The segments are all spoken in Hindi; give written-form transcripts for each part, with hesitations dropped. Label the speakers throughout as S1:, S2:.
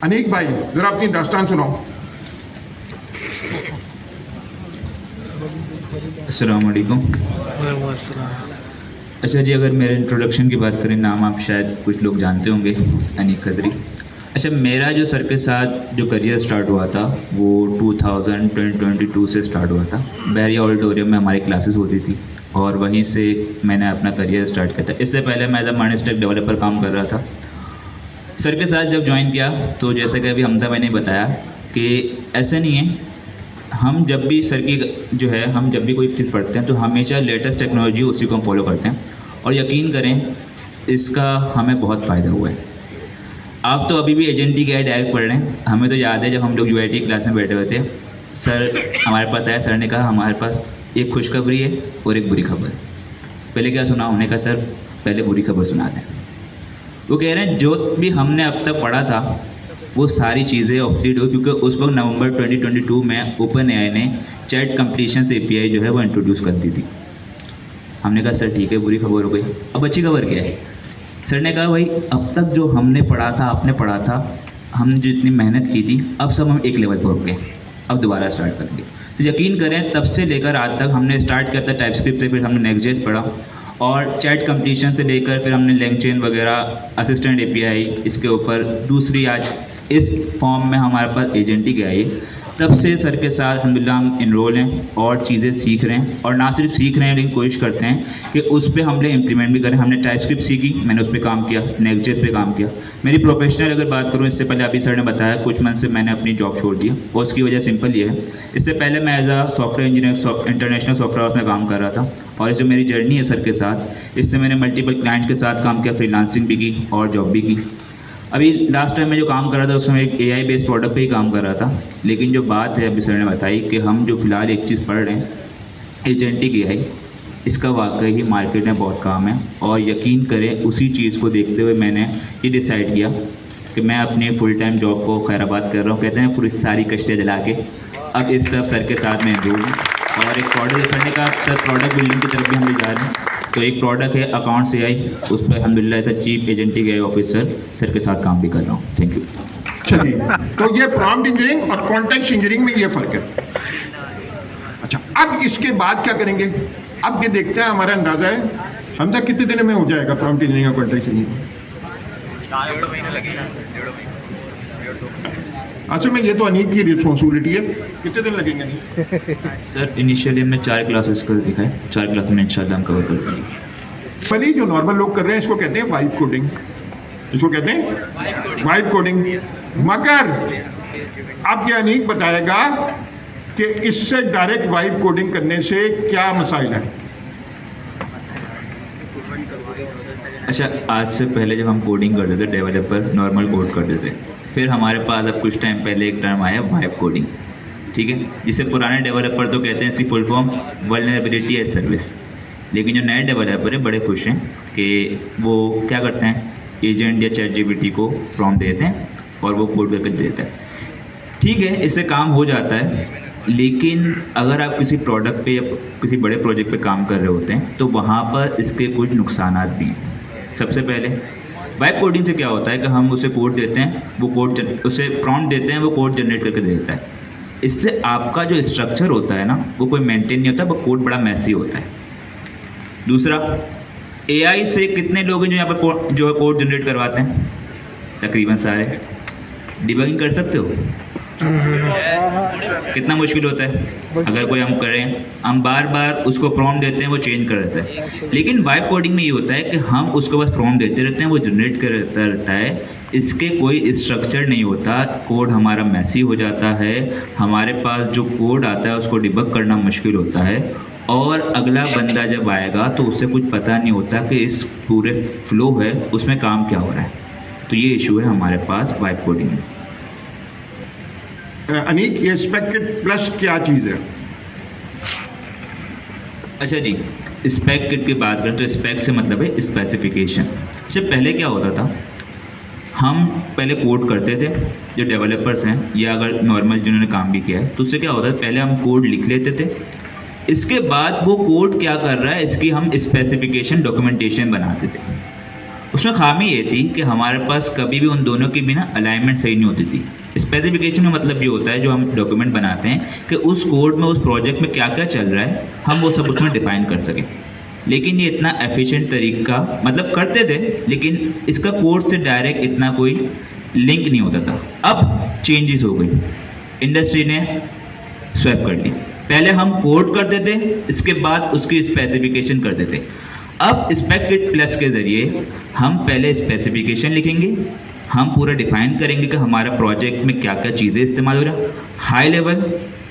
S1: अनीक भाई जरा अपनी दास्तान सुनाओ।
S2: अस्सलाम वालेकुम। अच्छा जी, अगर मेरे इंट्रोडक्शन की बात करें, नाम आप शायद कुछ लोग जानते होंगे, अनीक खत्री। अच्छा, मेरा जो सर के साथ जो करियर स्टार्ट हुआ था वो 2022 से स्टार्ट हुआ था। बैरिया ऑडिटोरियम में हमारी क्लासेस होती थी और वहीं से मैंने अपना करियर स्टार्ट किया था। इससे पहले मैं as a MERN stack developer काम कर रहा था। सर के साथ जब ज्वाइन किया तो जैसे कि अभी हमजा भाई ने बताया कि ऐसे नहीं है, हम जब भी सर की जो है हम जब भी कोई चीज़ पढ़ते हैं तो हमेशा लेटेस्ट टेक्नोलॉजी उसी को हम फॉलो करते हैं और यकीन करें इसका हमें बहुत फ़ायदा हुआ है। आप तो अभी भी एजेंटी की डायरेक्ट पढ़ रहे हैं। हमें तो याद है जब हम लोग यूआईटी क्लास में बैठे हुए थे, सर हमारे पास आया, सर ने कहा हमारे पास एक खुशखबरी है और एक बुरी खबर। पहले क्या सुना? उन्होंने कहा सर पहले बुरी खबर सुना दें। वो कह रहे हैं जो भी हमने अब तक पढ़ा था वो सारी चीज़ें ऑब्सोलीट हो, क्योंकि उस वक्त नवंबर 2022 में ओपन एआई ने चैट कंप्लीशन एपीआई जो है वो इंट्रोड्यूस कर दी थी। हमने कहा सर ठीक है, बुरी खबर हो गई, अब अच्छी खबर क्या है? सर ने कहा भाई अब तक जो हमने पढ़ा था, आपने पढ़ा था, हमने जो इतनी मेहनत की थी, अब सब हम एक लेवल पर हो गए, अब दोबारा स्टार्ट करेंगे। तो यकीन करें तब से लेकर आज तक हमने स्टार्ट किया था टाइपस्क्रिप्ट से, फिर हमने नेक्स्ट.जेएस पढ़ा और चैट कंप्लीशन से लेकर फिर हमने लैंगचेन वगैरह, असिस्टेंट एपीआई, इसके ऊपर दूसरी आज इस फॉर्म में हमारे पास एजेंटिक आई है। तब से सर के साथ अल्हम्दुलिल्लाह हम इनरोल हैं और चीज़ें सीख रहे हैं, और ना सिर्फ सीख रहे हैं लेकिन कोशिश करते हैं कि उस पर हम लोग इम्प्लीमेंट भी करें। हमने टाइपस्क्रिप्ट सीखी, मैंने उस पर काम किया, नेक्स्ट.जेएस पे काम किया। मेरी प्रोफेशनल अगर बात करूँ, इससे पहले अभी सर ने बताया कुछ मंथ से मैंने अपनी जॉब छोड़ दी और उसकी वजह सिंपल ये है, इससे पहले मैं as a software engineer international software house में काम कर रहा था, और जो मेरी जर्नी है सर के साथ, इससे मैंने मल्टीपल क्लाइंट के साथ काम किया, फ्रीलांसिंग भी की और जॉब भी की। अभी लास्ट टाइम मैं जो काम कर रहा था उसमें एक एआई बेस्ड प्रोडक्ट पे ही काम कर रहा था, लेकिन जो बात है अभी सर ने बताई कि हम जो फ़िलहाल एक चीज़ पढ़ रहे हैं एजेंटिक एआई, इसका वाकई ही मार्केट में बहुत काम है। और यकीन करें उसी चीज़ को देखते हुए मैंने ये डिसाइड किया कि मैं अपने फुल टाइम जॉब को खैराबाद कर रहा हूँ, कहते हैं पूरी सारी कश्तियाँ जला के अब इस तरफ सर के साथ मैं एनरोल हूँ। और एक प्रोडक्ट, सर ने कहा सर प्रोडक्ट बिल्डिंग की तरफ भी हम लोग जा रहे हैं, तो एक प्रोडक्ट है अकाउंट्स एआई, उस पर अल्हम्दुलिल्लाह as chief agentic AI officer sir के साथ काम भी कर रहा हूँ। Thank you.
S1: चलिए, तो ये प्रॉम्प्ट इंजीनियरिंग और कॉन्टेक्स्ट इंजीनियरिंग में ये फ़र्क है। अच्छा, अब इसके बाद क्या करेंगे? अब ये देखते हैं, हमारा अंदाजा है हम तक कितने दिन में हो जाएगा प्रॉम्प्ट इंजीनियरिंग और कॉन्टेक्स्ट इंजीनियरिंग? अच्छा, मैं ये तो अनीक की रिस्पॉन्सिबिलिटी है, कितने दिन लगेंगे? नहीं
S2: सर इनिशियली हमने 4 क्लासेस कर दिखाए, 4 क्लास में इंशाल्लाह हम कवर कर पाएंगे।
S1: भले जो नॉर्मल लोग कर रहे हैं इसको कहते हैं वाइब कोडिंग, इसको कहते हैं वाइब कोडिंग। मगर अब ये अनीक बताएगा कि इससे डायरेक्ट वाइब कोडिंग करने से क्या मसाइल है।
S2: अच्छा, आज से पहले जब हम कोडिंग करते थे, डेवलपर नॉर्मल कोड करते थे, फिर हमारे पास अब कुछ टाइम पहले एक टर्म आया वाइब कोडिंग, ठीक है, जिसे पुराने डेवलपर तो कहते हैं इसकी full form vulnerability as service. लेकिन जो नए डेवलपर हैं बड़े खुश हैं कि वो क्या करते हैं, एजेंट या चैट जीपीटी को प्रॉम्प्ट देते हैं और वो कोड करके देता है। ठीक है, इससे काम हो जाता है, लेकिन अगर आप किसी प्रोडक्ट पे या किसी बड़े प्रोजेक्ट पे काम कर रहे होते हैं तो वहाँ पर इसके कुछ नुकसानात भी हैं। सबसे पहले वाइब कोडिंग से क्या होता है कि हम उसे कोड देते हैं, वो कोड उसे प्रॉम्प्ट देते हैं, वो कोड जनरेट करके दे देता है। इससे आपका जो स्ट्रक्चर होता है ना वो कोई मेंटेन नहीं होता, वो कोड बड़ा मैसी होता है। दूसरा, एआई से कितने लोग हैं जो यहाँ पर जो है कोड जनरेट करवाते हैं? तकरीबन सारे। डिबगिंग कर सकते हो? कितना मुश्किल होता है अगर कोई हम करें, हम बार बार उसको प्रॉम्प्ट देते हैं, वो चेंज कर देता है। लेकिन वाइब कोडिंग में ये होता है कि हम उसको बस प्रॉम्प्ट देते रहते हैं, वो जनरेट करता रहता है, इसके कोई स्ट्रक्चर नहीं होता, कोड हमारा मैसी हो जाता है, हमारे पास जो कोड आता है उसको डिबग करना मुश्किल होता है, और अगला बंदा जब आएगा तो उसे कुछ पता नहीं होता कि इस पूरे फ्लो है उसमें काम क्या हो रहा है। तो ये इशू है हमारे पास वाइब कोडिंग में।
S1: अनीक, ये स्पेक किट प्लस क्या चीज़ है?
S2: अच्छा जी, स्पेक किट की बात करें तो स्पेक से मतलब है स्पेसिफिकेशन। अच्छा, पहले क्या होता था, हम पहले कोड करते थे, जो डेवलपर्स हैं या अगर नॉर्मल जिन्होंने काम भी किया है तो उससे क्या होता है, पहले हम कोड लिख लेते थे, इसके बाद वो कोड क्या कर रहा है इसकी हम स्पेसिफिकेशन डॉक्यूमेंटेशन बनाते थे। उसमें खामी ये थी कि हमारे पास कभी भी उन दोनों की भी ना अलाइनमेंट सही नहीं होती थी। स्पेसिफिकेशन का मतलब ये होता है जो हम डॉक्यूमेंट बनाते हैं कि उस कोड में उस प्रोजेक्ट में क्या क्या चल रहा है हम वो सब उसमें डिफाइन कर सकें। लेकिन ये इतना एफिशिएंट तरीका मतलब करते थे, लेकिन इसका कोड से डायरेक्ट इतना कोई लिंक नहीं होता था। अब चेंजेस हो गई, इंडस्ट्री ने स्वैप कर ली। पहले हम कोड करते थे, इसके बाद उसकी स्पेसिफिकेशन करते थे। अब स्पेक किट प्लस के ज़रिए हम पहले स्पेसिफिकेशन लिखेंगे, हम पूरा डिफाइन करेंगे कि हमारा प्रोजेक्ट में क्या क्या चीज़ें इस्तेमाल हो रहा है, हाई लेवल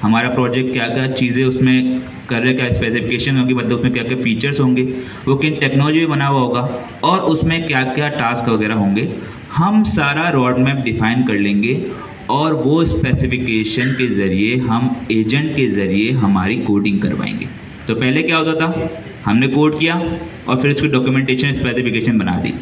S2: हमारा प्रोजेक्ट क्या क्या चीज़ें उसमें कर रहे, क्या स्पेसिफिकेशन होगी, मतलब उसमें क्या क्या फीचर्स होंगे, वो किन टेक्नोलॉजी में बना हुआ होगा और उसमें क्या क्या टास्क वगैरह होंगे, हम सारा रोड मैप डिफाइन कर लेंगे और वो स्पेसिफिकेशन के ज़रिए हम एजेंट के ज़रिए हमारी कोडिंग करवाएंगे। तो पहले क्या होता था, हमने कोड किया और फिर उसकी डॉक्यूमेंटेशन स्पेसिफिकेशन बना दी।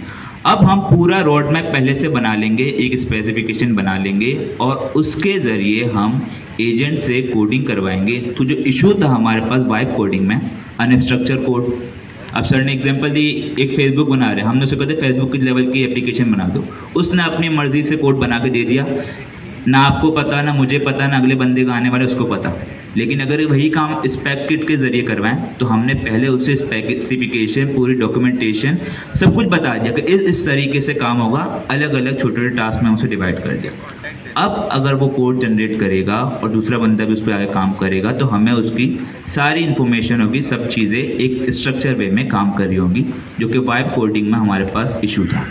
S2: अब हम पूरा रोड मैप पहले से बना लेंगे, एक स्पेसिफिकेशन बना लेंगे और उसके ज़रिए हम एजेंट से कोडिंग करवाएंगे। तो जो इशू था हमारे पास वाइब कोडिंग में, अनस्ट्रक्चर कोड, अब सर ने एग्जांपल दी, एक फेसबुक बना रहे हैं, हमने उसे कहते फेसबुक की लेवल की एप्लीकेशन बना दो, उसने अपनी मर्जी से कोड बना के दे दिया, ना आपको पता, ना मुझे पता, ना अगले बंदे का आने वाले उसको पता। लेकिन अगर वही काम स्पेक किट के ज़रिए करवाएं तो हमने पहले उससे स्पेसिफिकेशन, पूरी डॉक्यूमेंटेशन सब कुछ बता दिया कि इस तरीके से काम होगा, अलग अलग छोटे छोटे टास्क में उसे डिवाइड कर दिया। अब अगर वो कोड जनरेट करेगा और दूसरा बंदा भी उस पर आगे काम करेगा तो हमें उसकी सारी इन्फॉर्मेशन होगी, सब चीज़ें एक स्ट्रक्चर वे में काम कर रही होंगी, जो कि वाइब कोडिंग में हमारे पास इशू था।